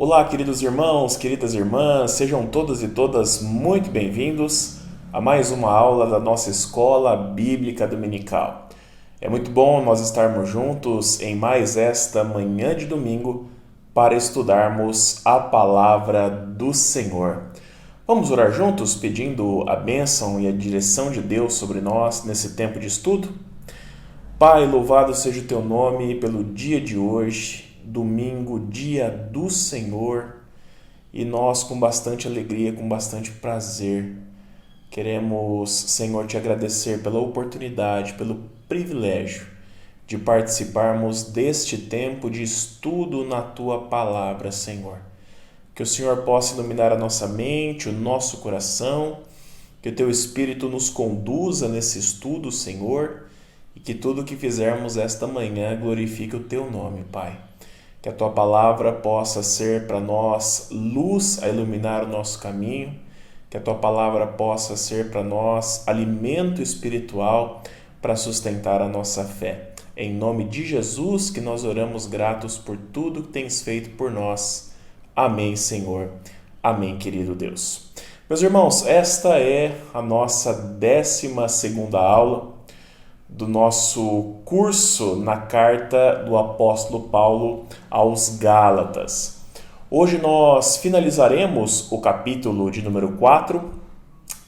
Olá, queridos irmãos, queridas irmãs, sejam todos e todas muito bem-vindos a mais uma aula da nossa Escola Bíblica Dominical. É muito bom nós estarmos juntos em mais esta manhã de domingo para estudarmos a Palavra do Senhor. Vamos orar juntos pedindo a bênção e a direção de Deus sobre nós nesse tempo de estudo? Pai, louvado seja o Teu nome pelo dia de hoje, domingo, dia do Senhor, e nós com bastante alegria, com bastante prazer, queremos, Senhor, Te agradecer pela oportunidade, pelo privilégio de participarmos deste tempo de estudo na Tua Palavra, Senhor. Que o Senhor possa iluminar a nossa mente, o nosso coração, que o Teu Espírito nos conduza nesse estudo, Senhor, e que tudo o que fizermos esta manhã glorifique o Teu nome, Pai. Que a Tua Palavra possa ser para nós luz a iluminar o nosso caminho, que a Tua Palavra possa ser para nós alimento espiritual para sustentar a nossa fé. Em nome de Jesus que nós oramos gratos por tudo que Tens feito por nós. Amém, Senhor. Amém, querido Deus. Meus irmãos, esta é a nossa 12ª aula do nosso curso na carta do apóstolo Paulo aos Gálatas. Hoje nós finalizaremos o capítulo de número 4,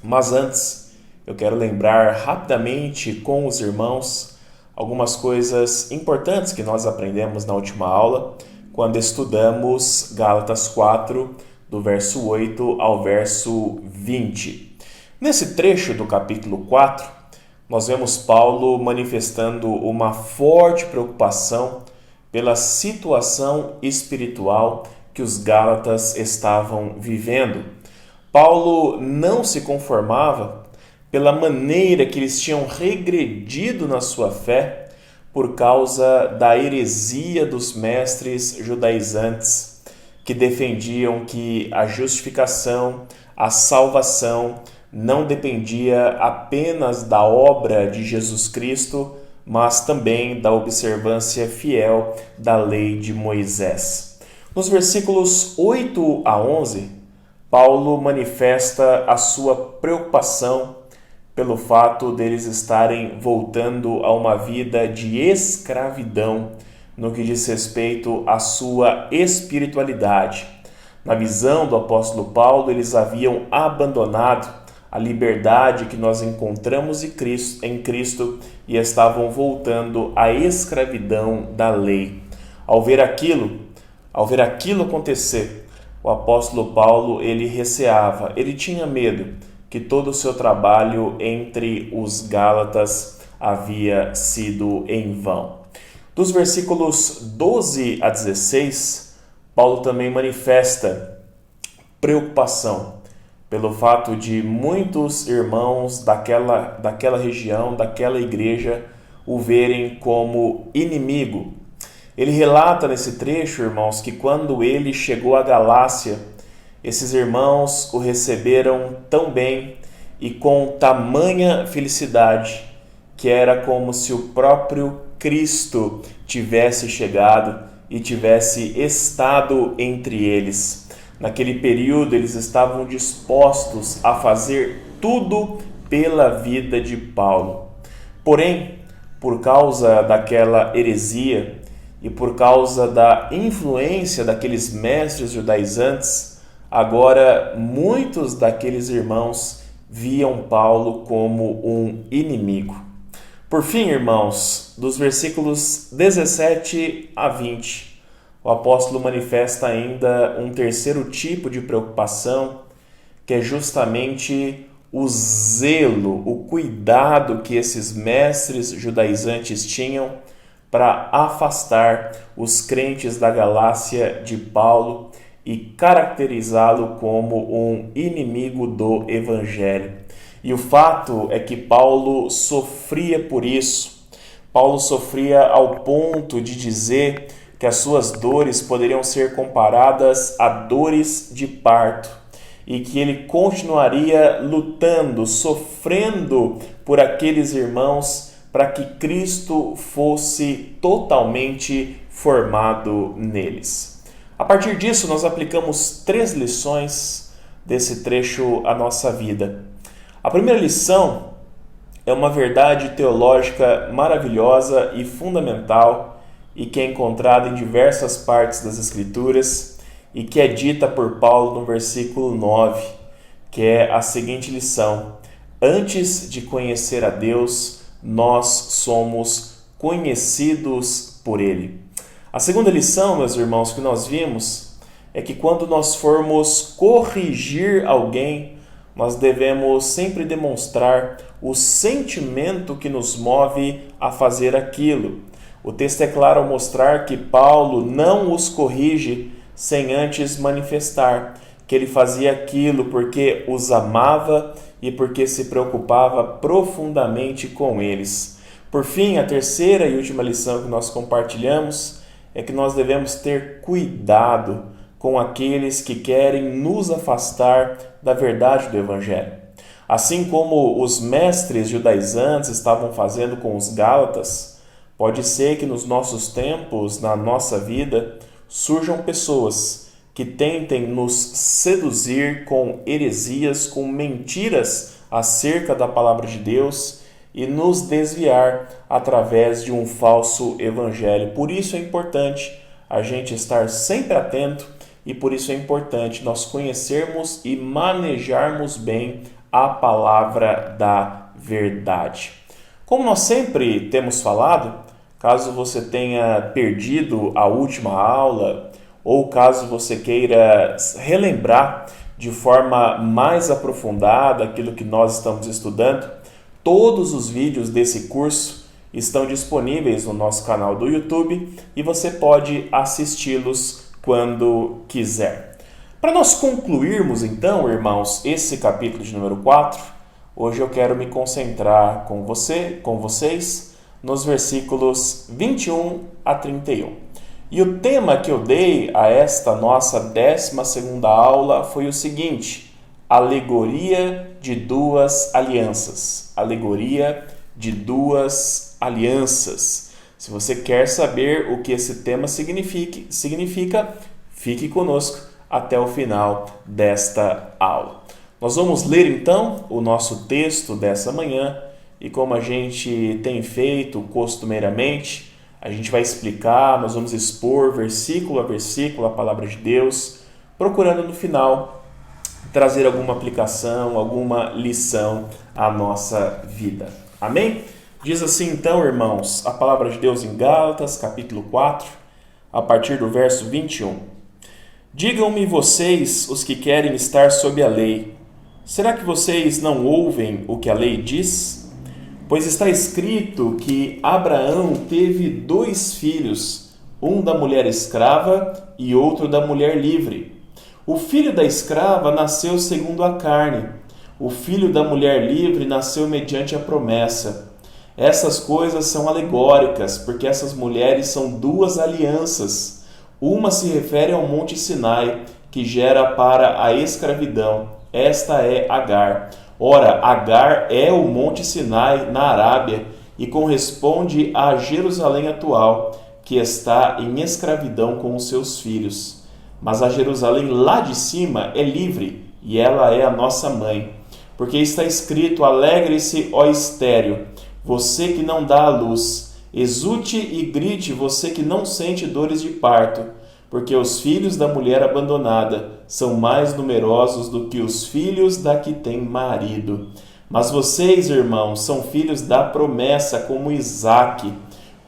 mas antes eu quero lembrar rapidamente com os irmãos algumas coisas importantes que nós aprendemos na última aula, quando estudamos Gálatas 4, do verso 8 ao verso 20. Nesse trecho do capítulo 4, nós vemos Paulo manifestando uma forte preocupação pela situação espiritual que os Gálatas estavam vivendo. Paulo não se conformava pela maneira que eles tinham regredido na sua fé por causa da heresia dos mestres judaizantes que defendiam que a justificação, a salvação não dependia apenas da obra de Jesus Cristo, mas também da observância fiel da lei de Moisés. Nos versículos 8 a 11, Paulo manifesta a sua preocupação pelo fato deles estarem voltando a uma vida de escravidão no que diz respeito à sua espiritualidade. Na visão do apóstolo Paulo, eles haviam abandonado a liberdade que nós encontramos em Cristo e estavam voltando à escravidão da lei. Ao ver aquilo acontecer, o apóstolo Paulo, ele receava, ele tinha medo que todo o seu trabalho entre os Gálatas havia sido em vão. Dos versículos 12 a 16, Paulo também manifesta preocupação pelo fato de muitos irmãos daquela região, daquela igreja, o verem como inimigo. Ele relata nesse trecho, irmãos, que quando ele chegou à Galácia, esses irmãos o receberam tão bem e com tamanha felicidade que era como se o próprio Cristo tivesse chegado e tivesse estado entre eles. Naquele período, eles estavam dispostos a fazer tudo pela vida de Paulo. Porém, por causa daquela heresia e por causa da influência daqueles mestres judaizantes, agora muitos daqueles irmãos viam Paulo como um inimigo. Por fim, irmãos, dos versículos 17 a 20, o apóstolo manifesta ainda um terceiro tipo de preocupação, que é justamente o zelo, o cuidado que esses mestres judaizantes tinham para afastar os crentes da Galácia de Paulo e caracterizá-lo como um inimigo do Evangelho. E o fato é que Paulo sofria por isso. Paulo sofria ao ponto de dizer que as suas dores poderiam ser comparadas a dores de parto e que ele continuaria lutando, sofrendo por aqueles irmãos para que Cristo fosse totalmente formado neles. A partir disso, nós aplicamos 3 lições desse trecho à nossa vida. A primeira lição é uma verdade teológica maravilhosa e fundamental e que é encontrada em diversas partes das Escrituras e que é dita por Paulo no versículo 9, que é a seguinte lição: antes de conhecer a Deus, nós somos conhecidos por Ele. A segunda lição, meus irmãos, que nós vimos é que quando nós formos corrigir alguém, nós devemos sempre demonstrar o sentimento que nos move a fazer aquilo. O texto é claro ao mostrar que Paulo não os corrige sem antes manifestar que ele fazia aquilo porque os amava e porque se preocupava profundamente com eles. Por fim, a terceira e última lição que nós compartilhamos é que nós devemos ter cuidado com aqueles que querem nos afastar da verdade do Evangelho. Assim como os mestres judaizantes estavam fazendo com os Gálatas, pode ser que nos nossos tempos, na nossa vida, surjam pessoas que tentem nos seduzir com heresias, com mentiras acerca da palavra de Deus e nos desviar através de um falso evangelho. Por isso é importante a gente estar sempre atento e por isso é importante nós conhecermos e manejarmos bem a palavra da verdade. Como nós sempre temos falado, caso você tenha perdido a última aula ou caso você queira relembrar de forma mais aprofundada aquilo que nós estamos estudando, todos os vídeos desse curso estão disponíveis no nosso canal do YouTube e você pode assisti-los quando quiser. Para nós concluirmos então, irmãos, esse capítulo de número 4, hoje eu quero me concentrar com vocês nos versículos 21 a 31. E o tema que eu dei a esta nossa 12ª aula foi o seguinte: alegoria de 2 alianças. Alegoria de 2 alianças. Se você quer saber o que esse tema significa, fique conosco até o final desta aula. Nós vamos ler então o nosso texto dessa manhã e, como a gente tem feito costumeiramente, a gente vai explicar, nós vamos expor versículo a versículo a palavra de Deus, procurando no final trazer alguma aplicação, alguma lição à nossa vida. Amém? Diz assim então, irmãos, a palavra de Deus em Gálatas, capítulo 4, a partir do verso 21. Digam-me vocês, os que querem estar sob a lei, será que vocês não ouvem o que a lei diz? Pois está escrito que Abraão teve 2 filhos, um da mulher escrava e outro da mulher livre. O filho da escrava nasceu segundo a carne, o filho da mulher livre nasceu mediante a promessa. Essas coisas são alegóricas, porque essas mulheres são 2 alianças. Uma se refere ao Monte Sinai, que gera para a escravidão. Esta é Agar. Ora, Agar é o Monte Sinai na Arábia e corresponde a Jerusalém atual, que está em escravidão com os seus filhos. Mas a Jerusalém lá de cima é livre, e ela é a nossa mãe. Porque está escrito: alegre-se, ó estéril, você que não dá à luz. Exulte e grite, você que não sente dores de parto, porque os filhos da mulher abandonada são mais numerosos do que os filhos da que tem marido. Mas vocês, irmãos, são filhos da promessa, como Isaque.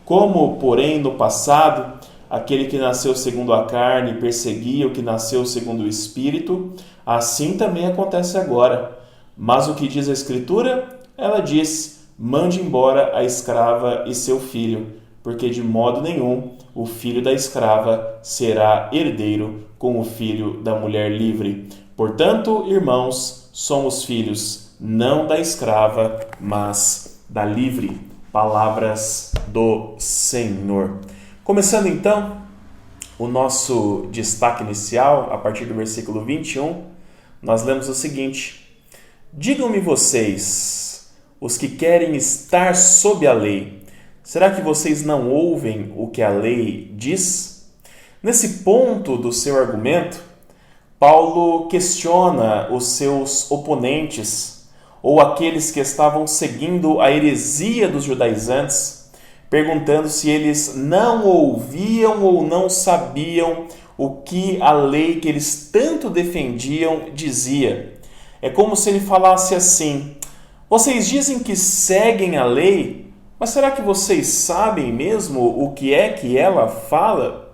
Como, porém, no passado, aquele que nasceu segundo a carne perseguia o que nasceu segundo o Espírito, assim também acontece agora. Mas o que diz a Escritura? Ela diz: mande embora a escrava e seu filho, porque de modo nenhum o filho da escrava será herdeiro com o filho da mulher livre. Portanto, irmãos, somos filhos não da escrava, mas da livre. Palavras do Senhor. Começando então o nosso destaque inicial, a partir do versículo 21, nós lemos o seguinte: digam-me vocês, os que querem estar sob a lei, será que vocês não ouvem o que a lei diz? Nesse ponto do seu argumento, Paulo questiona os seus oponentes, ou aqueles que estavam seguindo a heresia dos judaizantes, perguntando se eles não ouviam ou não sabiam o que a lei que eles tanto defendiam dizia. É como se ele falasse assim: vocês dizem que seguem a lei, mas será que vocês sabem mesmo o que é que ela fala?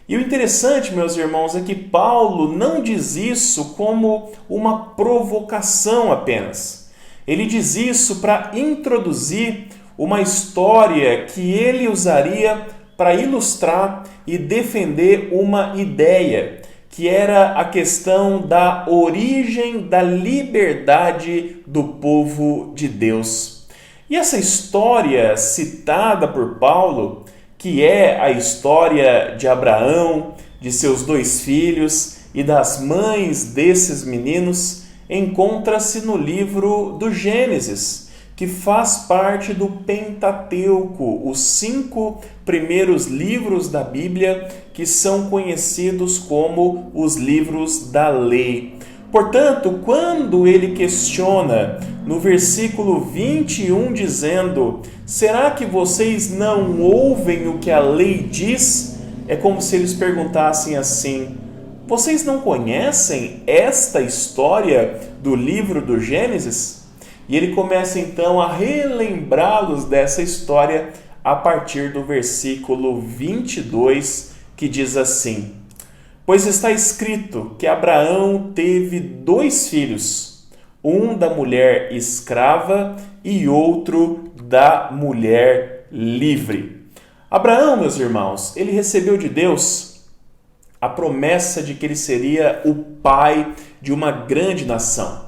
E o interessante, meus irmãos, é que Paulo não diz isso como uma provocação apenas. Ele diz isso para introduzir uma história que ele usaria para ilustrar e defender uma ideia, que era a questão da origem da liberdade do povo de Deus. E essa história citada por Paulo, que é a história de Abraão, de seus 2 filhos e das mães desses meninos, encontra-se no livro do Gênesis, que faz parte do Pentateuco, os 5 primeiros livros da Bíblia, que são conhecidos como os livros da lei. Portanto, quando ele questiona no versículo 21, dizendo: será que vocês não ouvem o que a lei diz? É como se eles perguntassem assim: vocês não conhecem esta história do livro do Gênesis? E ele começa então a relembrá-los dessa história a partir do versículo 22, que diz assim: pois está escrito que Abraão teve 2 filhos, um da mulher escrava e outro da mulher livre. Abraão, meus irmãos, ele recebeu de Deus a promessa de que ele seria o pai de uma grande nação.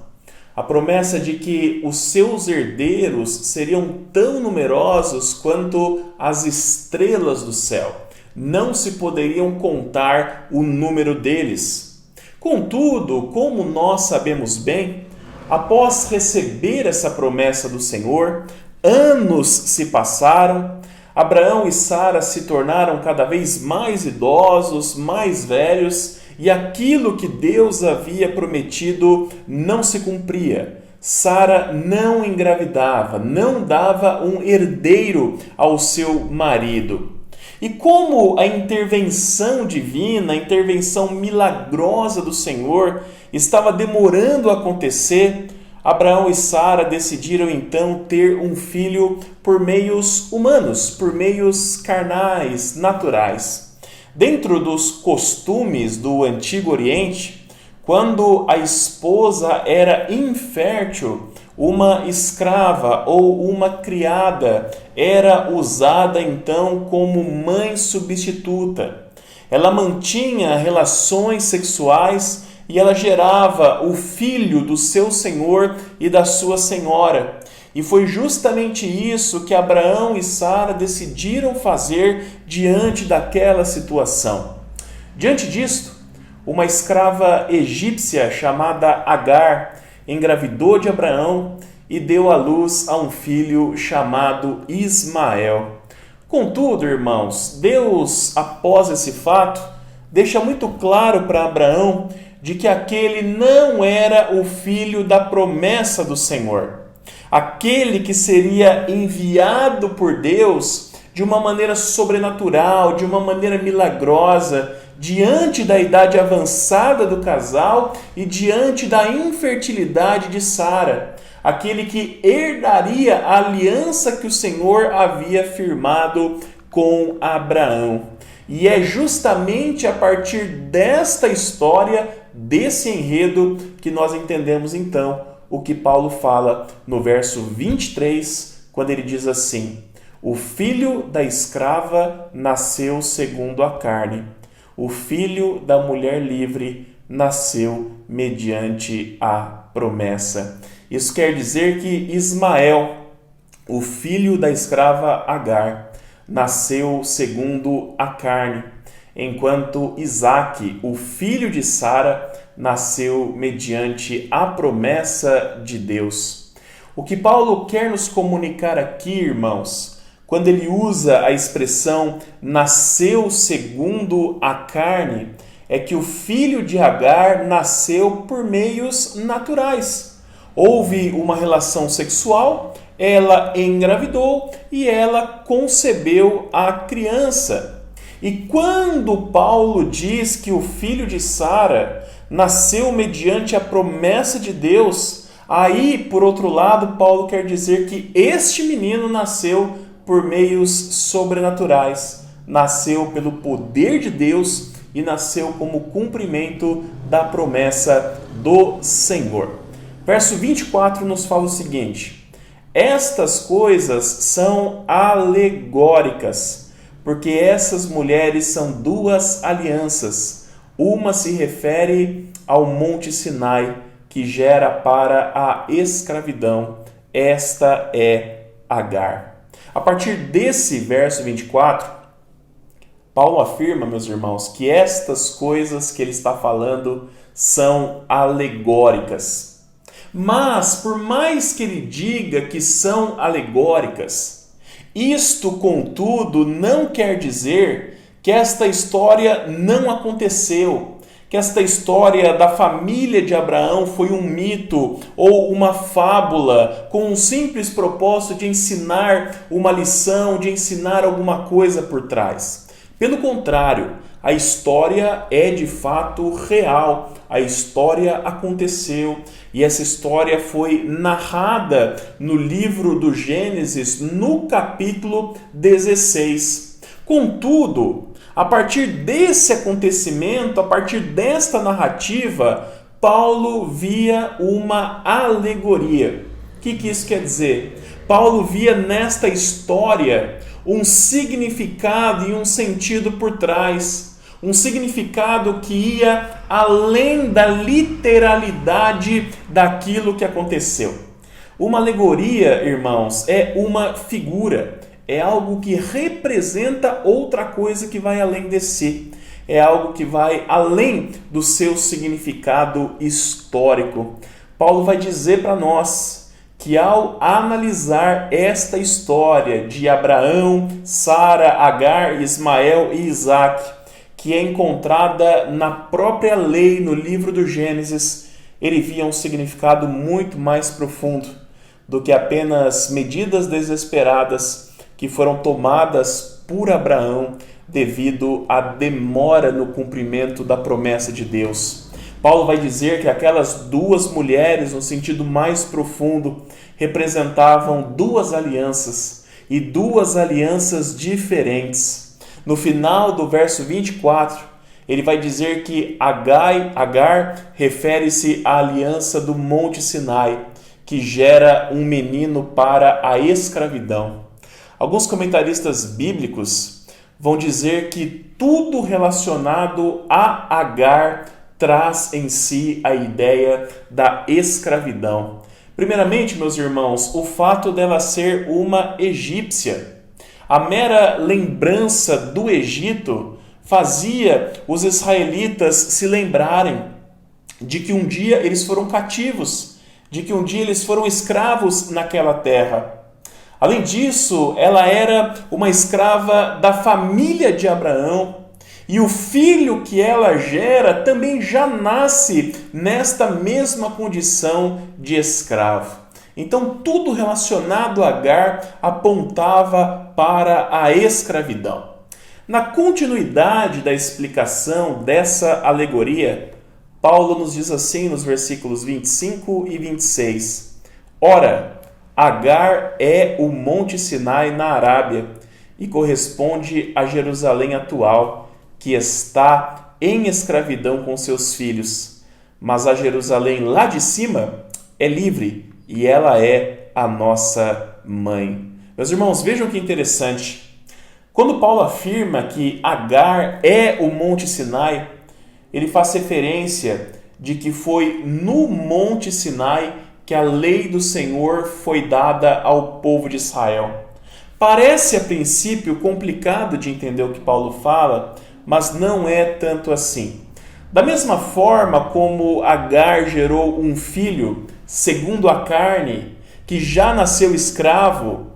A promessa de que os seus herdeiros seriam tão numerosos quanto as estrelas do céu. Não se poderiam contar o número deles. Contudo, como nós sabemos bem, após receber essa promessa do Senhor, anos se passaram, Abraão e Sara se tornaram cada vez mais idosos, mais velhos, e aquilo que Deus havia prometido não se cumpria. Sara não engravidava, não dava um herdeiro ao seu marido. E como a intervenção divina, a intervenção milagrosa do Senhor estava demorando a acontecer, Abraão e Sara decidiram então ter um filho por meios humanos, por meios carnais, naturais. Dentro dos costumes do Antigo Oriente, quando a esposa era infértil, uma escrava ou uma criada era usada então como mãe substituta. Ela mantinha relações sexuais e ela gerava o filho do seu senhor e da sua senhora. E foi justamente isso que Abraão e Sara decidiram fazer diante daquela situação. Diante disto, uma escrava egípcia chamada Agar engravidou de Abraão e deu à luz a um filho chamado Ismael. Contudo, irmãos, Deus, após esse fato, deixa muito claro para Abraão de que aquele não era o filho da promessa do Senhor. Aquele que seria enviado por Deus de uma maneira sobrenatural, de uma maneira milagrosa, diante da idade avançada do casal e diante da infertilidade de Sara. Aquele que herdaria a aliança que o Senhor havia firmado com Abraão. E é justamente a partir desta história, desse enredo, que nós entendemos então o que Paulo fala no verso 23, quando ele diz assim: o filho da escrava nasceu segundo a carne, o filho da mulher livre nasceu mediante a promessa. Isso quer dizer que Ismael, o filho da escrava Agar, nasceu segundo a carne, enquanto Isaque, o filho de Sara, nasceu mediante a promessa de Deus. O que Paulo quer nos comunicar aqui, irmãos, quando ele usa a expressão nasceu segundo a carne, é que o filho de Agar nasceu por meios naturais. Houve uma relação sexual, ela engravidou e ela concebeu a criança. E quando Paulo diz que o filho de Sara nasceu mediante a promessa de Deus, aí, por outro lado, Paulo quer dizer que este menino nasceu por meios sobrenaturais, nasceu pelo poder de Deus e nasceu como cumprimento da promessa do Senhor. Verso 24 nos fala o seguinte: estas coisas são alegóricas, porque essas mulheres são duas alianças. Uma se refere ao Monte Sinai, que gera para a escravidão. Esta é Agar. A partir desse verso 24, Paulo afirma, meus irmãos, que estas coisas que ele está falando são alegóricas. Mas, por mais que ele diga que são alegóricas, isto, contudo, não quer dizer que esta história não aconteceu, que esta história da família de Abraão foi um mito ou uma fábula com um simples propósito de ensinar uma lição, de ensinar alguma coisa por trás. Pelo contrário, a história é de fato real, a história aconteceu e essa história foi narrada no livro do Gênesis, no capítulo 16. Contudo, a partir desse acontecimento, a partir desta narrativa, Paulo via uma alegoria. O que isso quer dizer? Paulo via nesta história um significado e um sentido por trás, um significado que ia além da literalidade daquilo que aconteceu. Uma alegoria, irmãos, é uma figura, é algo que representa outra coisa que vai além de si, é algo que vai além do seu significado histórico. Paulo vai dizer para nós que ao analisar esta história de Abraão, Sara, Agar, Ismael e Isaac, que é encontrada na própria lei, no livro do Gênesis, ele via um significado muito mais profundo do que apenas medidas desesperadas que foram tomadas por Abraão devido à demora no cumprimento da promessa de Deus. Paulo vai dizer que aquelas duas mulheres, no sentido mais profundo, representavam duas alianças e duas alianças diferentes. No final do verso 24, ele vai dizer que Agar refere-se à aliança do Monte Sinai, que gera um menino para a escravidão. Alguns comentaristas bíblicos vão dizer que tudo relacionado a Agar traz em si a ideia da escravidão. Primeiramente, meus irmãos, o fato dela ser uma egípcia. A mera lembrança do Egito fazia os israelitas se lembrarem de que um dia eles foram cativos, de que um dia eles foram escravos naquela terra. Além disso, ela era uma escrava da família de Abraão, e o filho que ela gera também já nasce nesta mesma condição de escravo. Então, tudo relacionado a Agar apontava para a escravidão. Na continuidade da explicação dessa alegoria, Paulo nos diz assim nos versículos 25 e 26. Ora, Agar é o Monte Sinai na Arábia e corresponde a Jerusalém atual, que está em escravidão com seus filhos. Mas a Jerusalém lá de cima é livre e ela é a nossa mãe. Meus irmãos, vejam que interessante. Quando Paulo afirma que Agar é o Monte Sinai, ele faz referência de que foi no Monte Sinai que a lei do Senhor foi dada ao povo de Israel. Parece a princípio complicado de entender o que Paulo fala, mas não é tanto assim. Da mesma forma como Agar gerou um filho segundo a carne, que já nasceu escravo,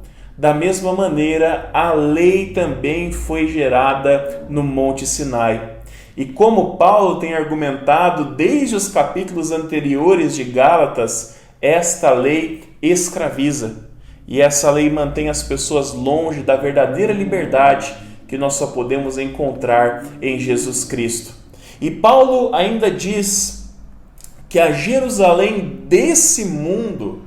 Da mesma maneira, a lei também foi gerada no Monte Sinai. E como Paulo tem argumentado desde os capítulos anteriores de Gálatas, esta lei escraviza. E essa lei mantém as pessoas longe da verdadeira liberdade que nós só podemos encontrar em Jesus Cristo. E Paulo ainda diz que a Jerusalém desse mundo,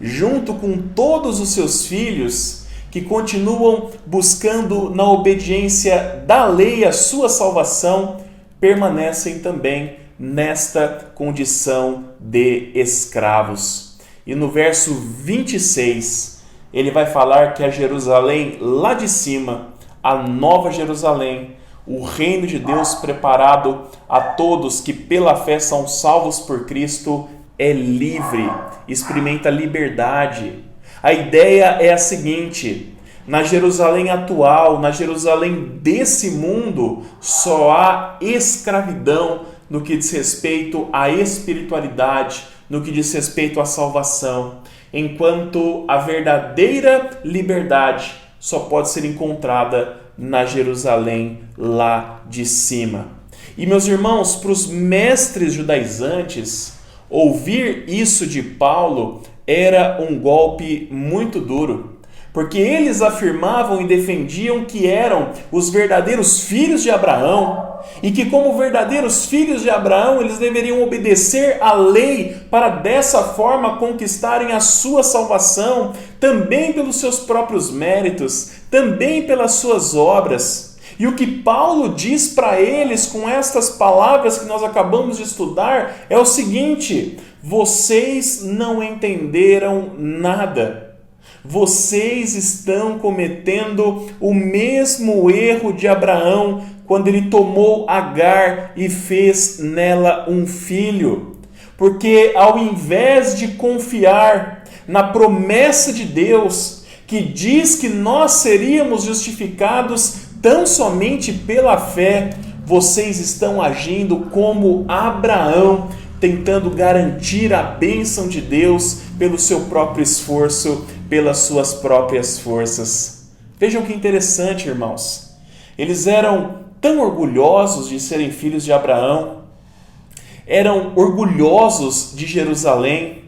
junto com todos os seus filhos que continuam buscando na obediência da lei a sua salvação, permanecem também nesta condição de escravos. E no verso 26, ele vai falar que a Jerusalém lá de cima, a nova Jerusalém, o reino de Deus preparado a todos que pela fé são salvos por Cristo, é livre, experimenta liberdade. A ideia é a seguinte: na Jerusalém atual, na Jerusalém desse mundo, só há escravidão no que diz respeito à espiritualidade, no que diz respeito à salvação, enquanto a verdadeira liberdade só pode ser encontrada na Jerusalém lá de cima. E meus irmãos, para os mestres judaizantes, ouvir isso de Paulo era um golpe muito duro, porque eles afirmavam e defendiam que eram os verdadeiros filhos de Abraão e que, como verdadeiros filhos de Abraão, eles deveriam obedecer à lei para dessa forma conquistarem a sua salvação, também pelos seus próprios méritos, também pelas suas obras. E o que Paulo diz para eles com estas palavras que nós acabamos de estudar é o seguinte: vocês não entenderam nada. Vocês estão cometendo o mesmo erro de Abraão quando ele tomou Agar e fez nela um filho. Porque ao invés de confiar na promessa de Deus, que diz que nós seríamos justificados tão somente pela fé, vocês estão agindo como Abraão, tentando garantir a bênção de Deus pelo seu próprio esforço, pelas suas próprias forças. Vejam que interessante, irmãos. Eles eram tão orgulhosos de serem filhos de Abraão, eram orgulhosos de Jerusalém,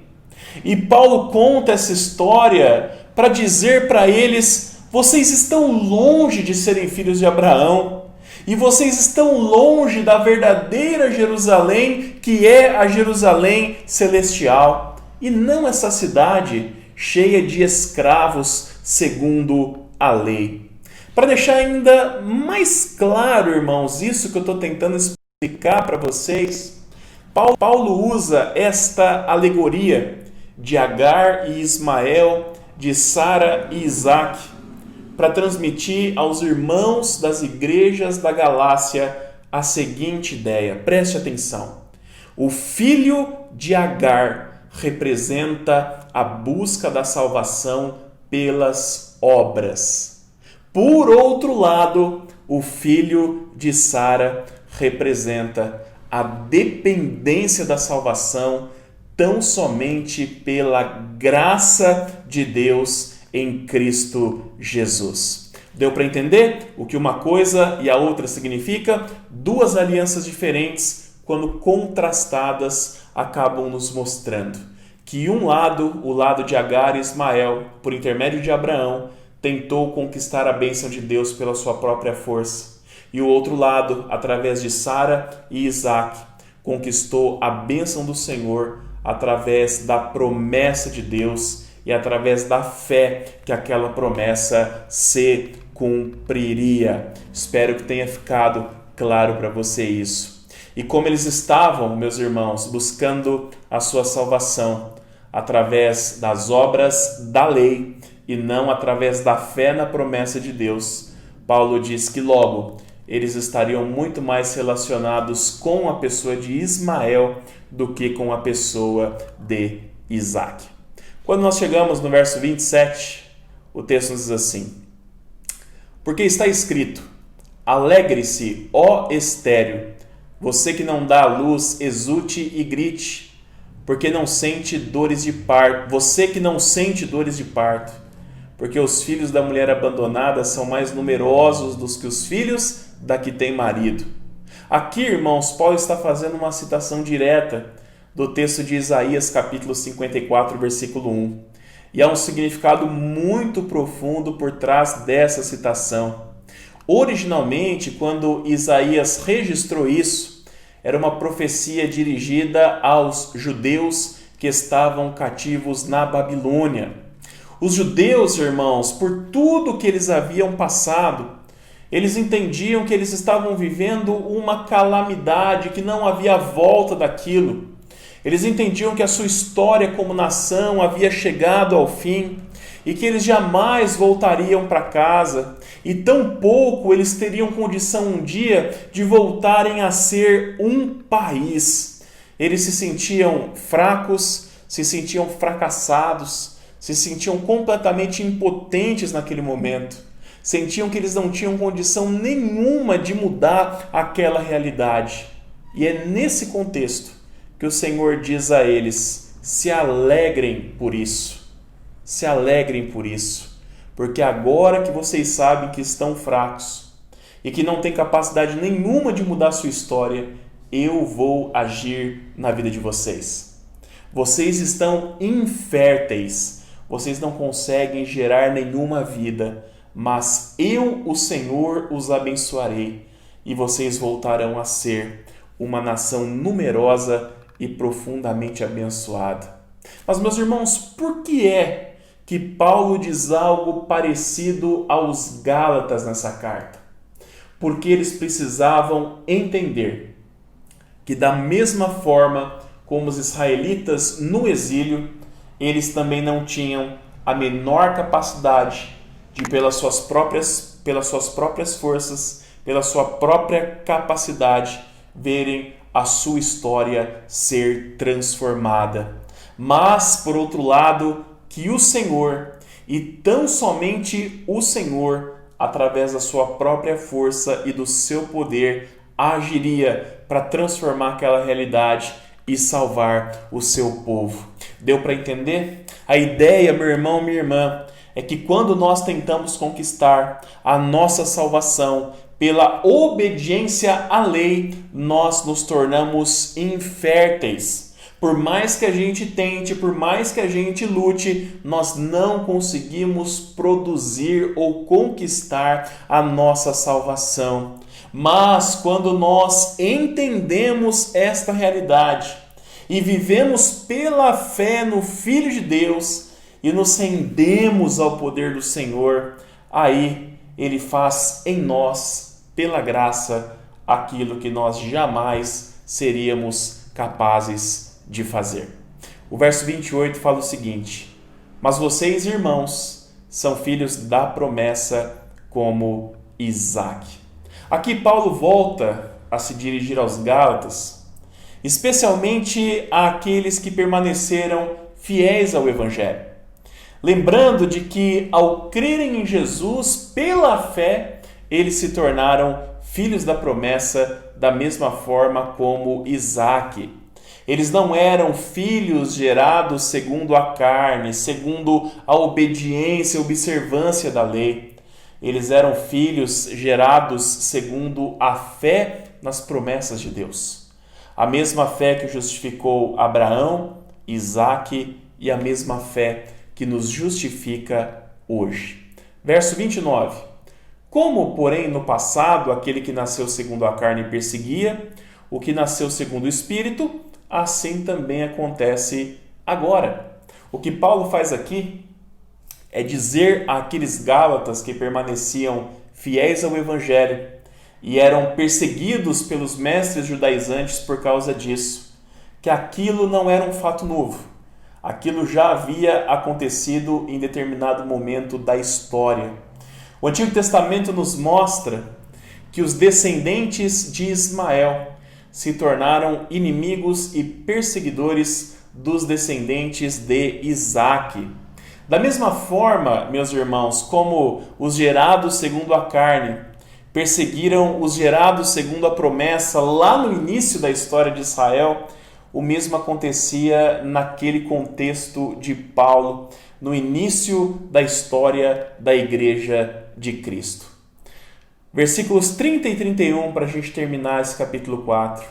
e Paulo conta essa história para dizer para eles: vocês estão longe de serem filhos de Abraão, e vocês estão longe da verdadeira Jerusalém, que é a Jerusalém celestial, e não essa cidade cheia de escravos segundo a lei. Para deixar ainda mais claro, irmãos, isso que eu estou tentando explicar para vocês, Paulo usa esta alegoria de Agar e Ismael, de Sara e Isaac, para transmitir aos irmãos das igrejas da Galácia a seguinte ideia. Preste atenção. O filho de Agar representa a busca da salvação pelas obras. Por outro lado, o filho de Sara representa a dependência da salvação tão somente pela graça de Deus em Cristo Jesus. Deu para entender o que uma coisa e a outra significa? Duas alianças diferentes, quando contrastadas, acabam nos mostrando que um lado, o lado de Agar e Ismael, por intermédio de Abraão, tentou conquistar a bênção de Deus pela sua própria força. E o outro lado, através de Sara e Isaac, conquistou a bênção do Senhor através da promessa de Deus e através da fé que aquela promessa se cumpriria. Espero que tenha ficado claro para você isso. E como eles estavam, meus irmãos, buscando a sua salvação através das obras da lei e não através da fé na promessa de Deus, Paulo diz que logo eles estariam muito mais relacionados com a pessoa de Ismael do que com a pessoa de Isaac. Quando nós chegamos no verso 27, o texto nos diz assim: porque está escrito: alegre-se, ó estéril, você que não dá à luz, exulte e grite, porque não sente dores de parto. Você que não sente dores de parto, porque os filhos da mulher abandonada são mais numerosos do que os filhos da que tem marido. Aqui, irmãos, Paulo está fazendo uma citação direta do texto de Isaías, capítulo 54, versículo 1. E há um significado muito profundo por trás dessa citação. Originalmente, quando Isaías registrou isso, era uma profecia dirigida aos judeus que estavam cativos na Babilônia. Os judeus, irmãos, por tudo que eles haviam passado, eles entendiam que eles estavam vivendo uma calamidade, que não havia volta daquilo. Eles entendiam que a sua história como nação havia chegado ao fim e que eles jamais voltariam para casa, e tampouco eles teriam condição um dia de voltarem a ser um país. Eles se sentiam fracos, se sentiam fracassados, se sentiam completamente impotentes naquele momento. Sentiam que eles não tinham condição nenhuma de mudar aquela realidade. E é nesse contexto que o Senhor diz a eles: se alegrem por isso. Se alegrem por isso. Porque agora que vocês sabem que estão fracos e que não têm capacidade nenhuma de mudar a sua história, eu vou agir na vida de vocês. Vocês estão inférteis. Vocês não conseguem gerar nenhuma vida. Mas eu, o Senhor, os abençoarei e vocês voltarão a ser uma nação numerosa e profundamente abençoada. Mas, meus irmãos, por que é que Paulo diz algo parecido aos Gálatas nessa carta? Porque eles precisavam entender que, da mesma forma como os israelitas no exílio, eles também não tinham a menor capacidade de, pelas suas próprias forças, pela sua própria capacidade, verem a sua história ser transformada. Mas, por outro lado, que o Senhor, e tão somente o Senhor, através da sua própria força e do seu poder, agiria para transformar aquela realidade e salvar o seu povo. Deu para entender? A ideia, meu irmão, minha irmã, é que quando nós tentamos conquistar a nossa salvação pela obediência à lei, nós nos tornamos inférteis. Por mais que a gente tente, por mais que a gente lute, nós não conseguimos produzir ou conquistar a nossa salvação. Mas quando nós entendemos esta realidade e vivemos pela fé no Filho de Deus, e nos rendemos ao poder do Senhor, aí Ele faz em nós, pela graça, aquilo que nós jamais seríamos capazes de fazer. O verso 28 fala o seguinte: mas vocês, irmãos, são filhos da promessa como Isaque. Aqui Paulo volta a se dirigir aos Gálatas, especialmente àqueles que permaneceram fiéis ao Evangelho. Lembrando de que, ao crerem em Jesus pela fé, eles se tornaram filhos da promessa da mesma forma como Isaque. Eles não eram filhos gerados segundo a carne, segundo a obediência e observância da lei. Eles eram filhos gerados segundo a fé nas promessas de Deus. A mesma fé que justificou Abraão, Isaque, e a mesma fé que nos justifica hoje. Verso 29. Como, porém, no passado aquele que nasceu segundo a carne perseguia o que nasceu segundo o Espírito, assim também acontece agora. O que Paulo faz aqui é dizer àqueles Gálatas que permaneciam fiéis ao Evangelho e eram perseguidos pelos mestres judaizantes por causa disso, que aquilo não era um fato novo. Aquilo já havia acontecido em determinado momento da história. O Antigo Testamento nos mostra que os descendentes de Ismael se tornaram inimigos e perseguidores dos descendentes de Isaque. Da mesma forma, meus irmãos, como os gerados segundo a carne perseguiram os gerados segundo a promessa lá no início da história de Israel, o mesmo acontecia naquele contexto de Paulo, no início da história da Igreja de Cristo. Versículos 30 e 31, para a gente terminar esse capítulo 4,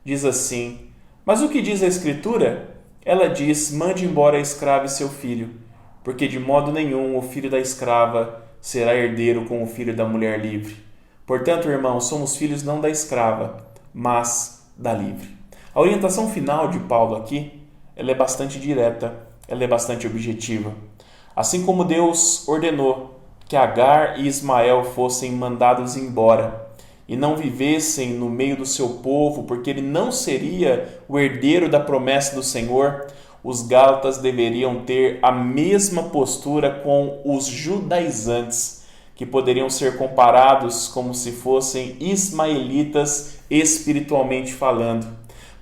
diz assim: Mas o que diz a Escritura? Ela diz: mande embora a escrava e seu filho, porque de modo nenhum o filho da escrava será herdeiro com o filho da mulher livre. Portanto, irmãos, somos filhos não da escrava, mas da livre. A orientação final de Paulo aqui, ela é bastante direta, ela é bastante objetiva. Assim como Deus ordenou que Agar e Ismael fossem mandados embora e não vivessem no meio do seu povo, porque ele não seria o herdeiro da promessa do Senhor, os gálatas deveriam ter a mesma postura com os judaizantes, que poderiam ser comparados como se fossem ismaelitas espiritualmente falando.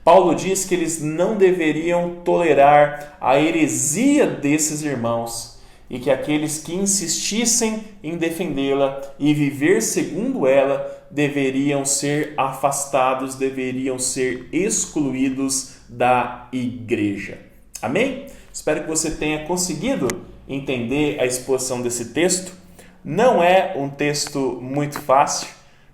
Paulo diz que eles não deveriam tolerar a heresia desses irmãos e que aqueles que insistissem em defendê-la e viver segundo ela deveriam ser afastados, deveriam ser excluídos da igreja. Amém? Espero que você tenha conseguido entender a exposição desse texto. Não é um texto muito fácil,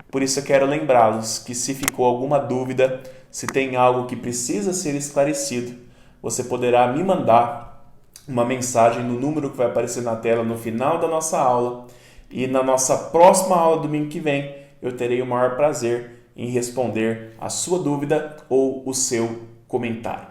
por isso eu quero lembrá-los que se ficou alguma dúvida, se tem algo que precisa ser esclarecido, você poderá me mandar uma mensagem no número que vai aparecer na tela no final da nossa aula, e na nossa próxima aula domingo que vem eu terei o maior prazer em responder a sua dúvida ou o seu comentário.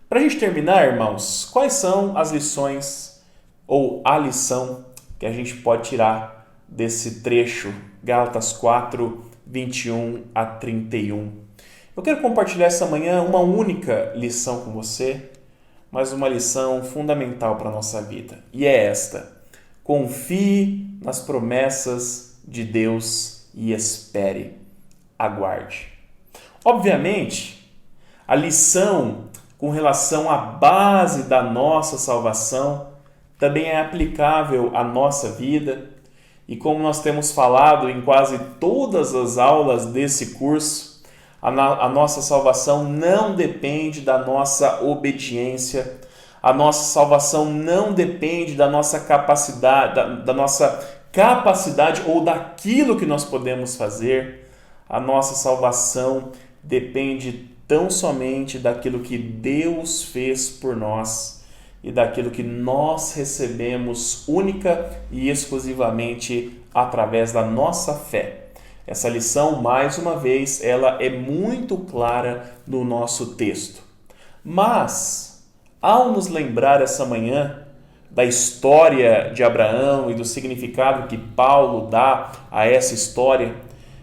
Para a gente terminar, irmãos, quais são as lições ou a lição que a gente pode tirar desse trecho, Gálatas 4, 21 a 31? Eu quero compartilhar essa manhã uma única lição com você, mas uma lição fundamental para a nossa vida. E é esta: confie nas promessas de Deus e espere, aguarde. Obviamente, a lição com relação à base da nossa salvação também é aplicável à nossa vida. E como nós temos falado em quase todas as aulas desse curso, a nossa salvação não depende da nossa obediência, a nossa salvação não depende da nossa capacidade, da nossa capacidade ou daquilo que nós podemos fazer. A nossa salvação depende tão somente daquilo que Deus fez por nós e daquilo que nós recebemos única e exclusivamente através da nossa fé. Essa lição, mais uma vez, ela é muito clara no nosso texto. Mas, ao nos lembrar essa manhã da história de Abraão e do significado que Paulo dá a essa história,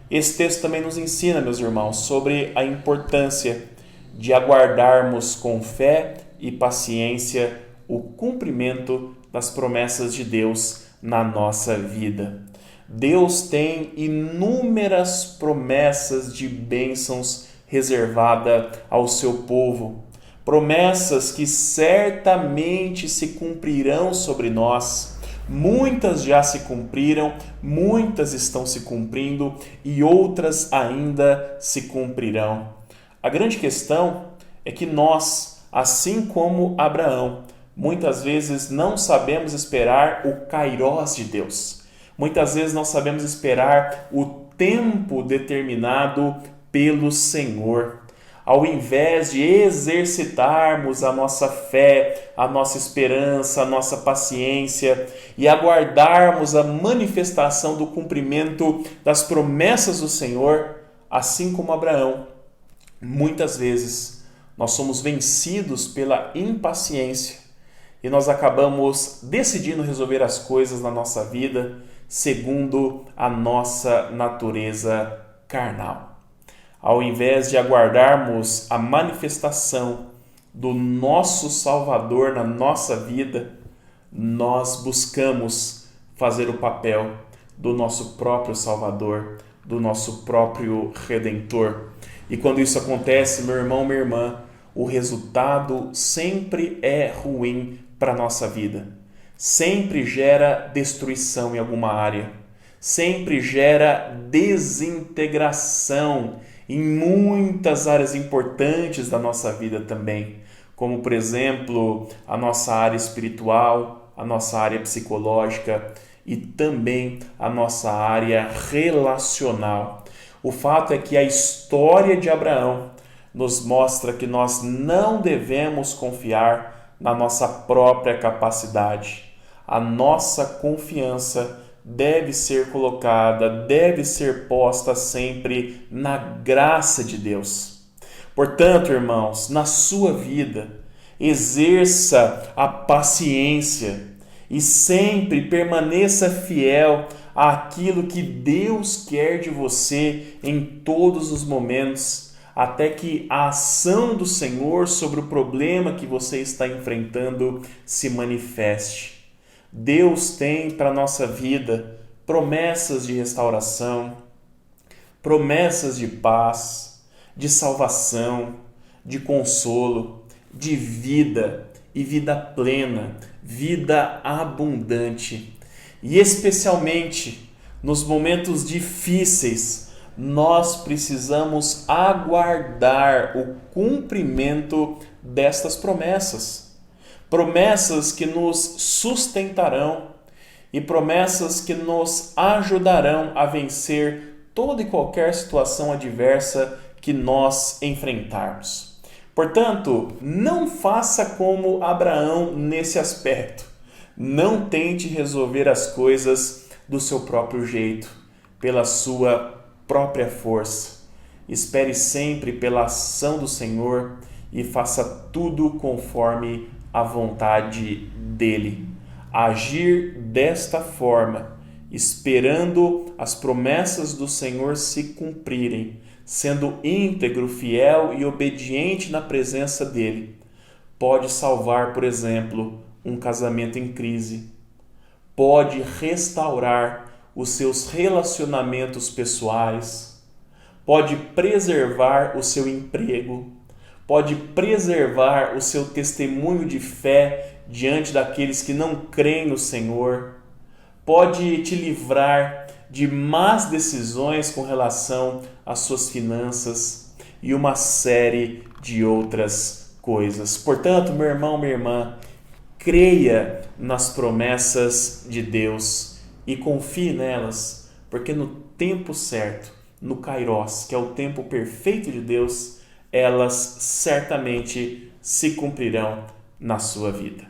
esse texto também nos ensina, meus irmãos, sobre a importância de aguardarmos com fé e paciência o cumprimento das promessas de Deus na nossa vida. Deus tem inúmeras promessas de bênçãos reservadas ao seu povo. Promessas que certamente se cumprirão sobre nós. Muitas já se cumpriram, muitas estão se cumprindo e outras ainda se cumprirão. A grande questão é que nós, assim como Abraão, muitas vezes não sabemos esperar o kairós de Deus. Muitas vezes não sabemos esperar o tempo determinado pelo Senhor. Ao invés de exercitarmos a nossa fé, a nossa esperança, a nossa paciência e aguardarmos a manifestação do cumprimento das promessas do Senhor, assim como Abraão, muitas vezes nós somos vencidos pela impaciência e nós acabamos decidindo resolver as coisas na nossa vida segundo a nossa natureza carnal. Ao invés de aguardarmos a manifestação do nosso Salvador na nossa vida, nós buscamos fazer o papel do nosso próprio Salvador, do nosso próprio Redentor. E quando isso acontece, meu irmão, minha irmã, o resultado sempre é ruim para a nossa vida. Sempre gera destruição em alguma área. Sempre gera desintegração em muitas áreas importantes da nossa vida também. Como, por exemplo, a nossa área espiritual, a nossa área psicológica e também a nossa área relacional. O fato é que a história de Abraão nos mostra que nós não devemos confiar na nossa própria capacidade. A nossa confiança deve ser colocada, deve ser posta sempre na graça de Deus. Portanto, irmãos, na sua vida, exerça a paciência e sempre permaneça fiel àquilo que Deus quer de você em todos os momentos, até que a ação do Senhor sobre o problema que você está enfrentando se manifeste. Deus tem para a nossa vida promessas de restauração, promessas de paz, de salvação, de consolo, de vida e vida plena, vida abundante. E especialmente nos momentos difíceis, nós precisamos aguardar o cumprimento destas promessas. Promessas que nos sustentarão e promessas que nos ajudarão a vencer toda e qualquer situação adversa que nós enfrentarmos. Portanto, não faça como Abraão nesse aspecto. Não tente resolver as coisas do seu próprio jeito, pela sua própria força. Espere sempre pela ação do Senhor e faça tudo conforme a vontade dele. Agir desta forma, esperando as promessas do Senhor se cumprirem, sendo íntegro, fiel e obediente na presença dele, pode salvar, por exemplo, um casamento em crise, pode restaurar os seus relacionamentos pessoais, pode preservar o seu emprego, pode preservar o seu testemunho de fé diante daqueles que não creem no Senhor, pode te livrar de más decisões com relação às suas finanças e uma série de outras coisas. Portanto, meu irmão, minha irmã, creia nas promessas de Deus e confie nelas, porque no tempo certo, no Kairos, que é o tempo perfeito de Deus, elas certamente se cumprirão na sua vida.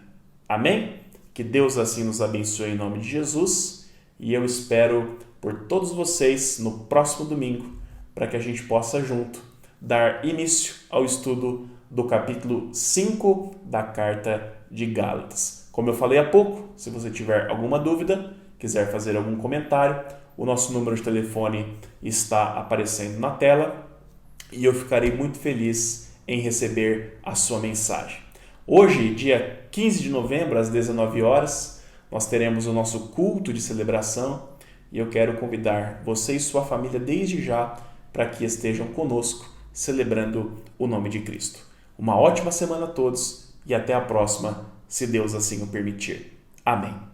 Amém? Que Deus assim nos abençoe em nome de Jesus e eu espero por todos vocês no próximo domingo para que a gente possa junto dar início ao estudo do capítulo 5 da Carta de Gálatas. Como eu falei há pouco, se você tiver alguma dúvida, quiser fazer algum comentário, o nosso número de telefone está aparecendo na tela e eu ficarei muito feliz em receber a sua mensagem. Hoje, dia 15 de novembro, às 19 horas, nós teremos o nosso culto de celebração e eu quero convidar você e sua família desde já para que estejam conosco celebrando o nome de Cristo. Uma ótima semana a todos e até a próxima, se Deus assim o permitir. Amém.